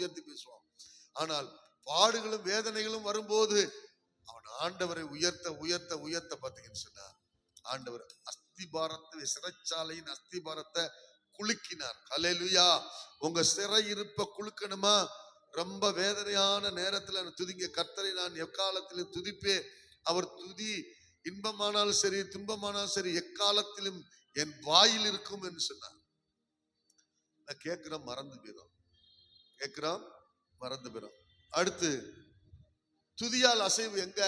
உயர்த்தி பேசுவான். ஆனால் பாடுகளும் வேதனைகளும் வரும்போது அவன் ஆண்டவரை உயர்த்த உயர்த்த உயர்த்த பார்த்தீங்கன்னு சொன்னா ஆண்டவர் அஸ்திபாரத்தை, சிறைச்சாலையின் அஸ்திபாரத்தை குலுக்கினார். ஹல்லேலூயா. உங்க சிறையிருப்ப குலுக்கணுமா? ரொம்ப வேதனையான நேரத்துல துதிங்க. கர்த்தரை நான் எக்காலத்திலும் துதிப்பேன். அவர் துதி இன்பமானாலும் சரி துன்பமானாலும் சரி எக்காலத்திலும் என் வாயில் இருக்கும் என்று சொன்னார். நான் கேட்கிறோம், மறந்து போயிடும். கேட்கிறோம், மறந்து போயிடும். அடுத்து துதியால் அசைவு எங்க?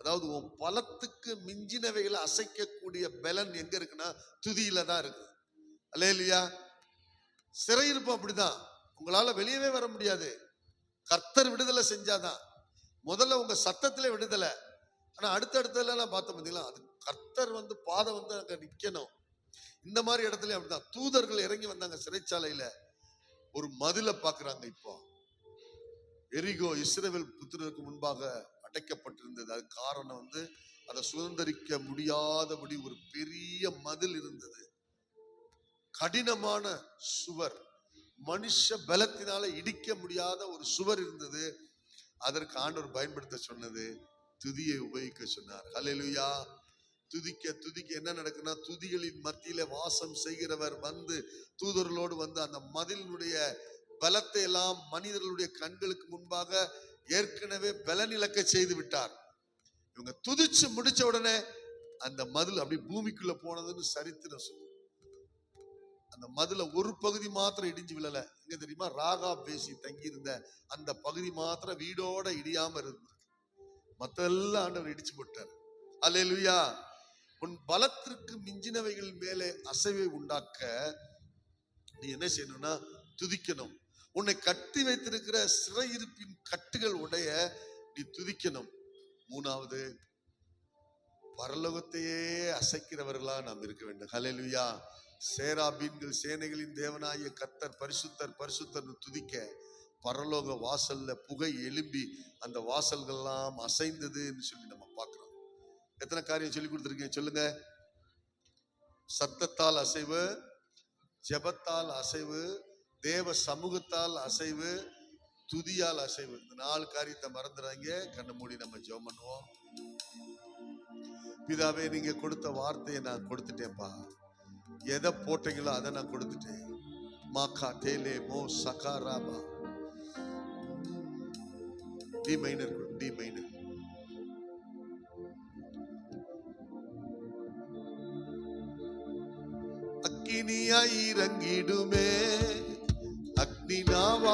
அதாவது உன் பலத்துக்கு மிஞ்சினவைகளை அசைக்கக்கூடிய பலன் எங்க இருக்குன்னா துதியில தான் இருக்கு. அல்லேலூயா. சிறையிருப்பு அப்படிதான். உங்களால வெளியவே வர முடியாது. கர்த்தர் விடுதலை செஞ்சாதான். முதல்ல உங்க சத்தத்திலே விடுதலை. ஆனா அடுத்தடுத்தலாம் பார்த்தோம் பார்த்தீங்களா, அது கர்த்தர் பாதம் அங்க நிக்கணும். இந்த மாதிரி இடத்துல அப்படிதான் தூதர்கள் இறங்கி வந்தாங்க. சிறைச்சாலையில ஒரு மதில பாக்குறாங்க. இப்போ எரிகோ இஸ்ரவேல் புத்திரருக்கு முன்பாக அடைக்கப்பட்டிருந்தது. அது காரணம் அதை சுதந்திரிக்க முடியாதபடி ஒரு பெரிய மதில் இருந்தது. கடினமான சுவர், மனுஷ பலத்தினால இடிக்க முடியாத ஒரு சுவர் இருந்தது. அதற்கு ஆண்டவர் பயன்படுத்த சொன்னது துதியை உபயோகிக்க சொன்னார். ஹல்லேலூயா. துதிக்க துதிக்க என்ன நடக்குன்னா, துதிகளின் மத்தியில வாசம் செய்கிறவர் தூதர்களோடு அந்த மதிலினுடைய பலத்தை எல்லாம் மனிதர்களுடைய கண்களுக்கு முன்பாக ஏற்கனவே பலனிழக்க செய்து விட்டார். இவங்க துதிச்சு முடிச்ச உடனே அந்த மதில் அப்படி பூமிக்குள்ள போனதுன்னு சரித்திரம் சொல்லுது. அந்த மதுல ஒரு பகுதி மாத்திரம் இடிஞ்சு விழல. எங்க தெரியுமா? ராகா பேசி தங்கி இருந்த அந்த பகுதி மாத்திரம் வீடோட இடியாம இருந்திருக்கு. மத்த எல்லாம் ஆண்டவர் இடிச்சு போட்டார். அல்லேலூயா. உன் பலத்திற்கு மிஞ்சினவைகள் மேலே அசைவை உண்டாக்க நீ என்ன செய்யணும்னா துதிக்கணும். உன்னை கட்டி வைத்திருக்கிற சிறையிருப்பின் கட்டுகள் உடைய நீ துதிக்கணும். மூணாவது, பரலோகத்தையே அசைக்கிறவர்களா நாம் இருக்க வேண்டும். ஹல்லேலூயா. சேராபீன்கள் சேனைகளின் தேவனாகிய கர்த்தர் பரிசுத்தர் பரிசுத்தர் துதிக்க பரலோக வாசல்ல புகை எழும்பி அந்த வாசல்கள் எல்லாம் அசைந்ததுன்னு சொல்லி நம்ம பார்க்கிறோம். எத்தனை காரியம் சொல்லி கொடுத்துருக்கேன் சொல்லுங்க. சத்தத்தால் அசைவு, ஜெபத்தால் அசைவு, தேவ சமூகத்தால் அசைவு, துதியால் அசைவு. இந்த 4 காரியத்தை மறந்துடாங்க. கண்ணை மூடி நம்ம ஜெபம் பண்ணுவோம். பிதாவே, நீங்க கொடுத்த வார்த்தையை நான் கொடுத்துட்டேன்ப்பா. எதை போட்டீங்களோ அதை நான் கொடுத்துட்டேன். மாக்கா டேலே மோ சகாராபா. D minor, D minor. அக்கினியாய் இறங்கிடுமே அக்னி நாவா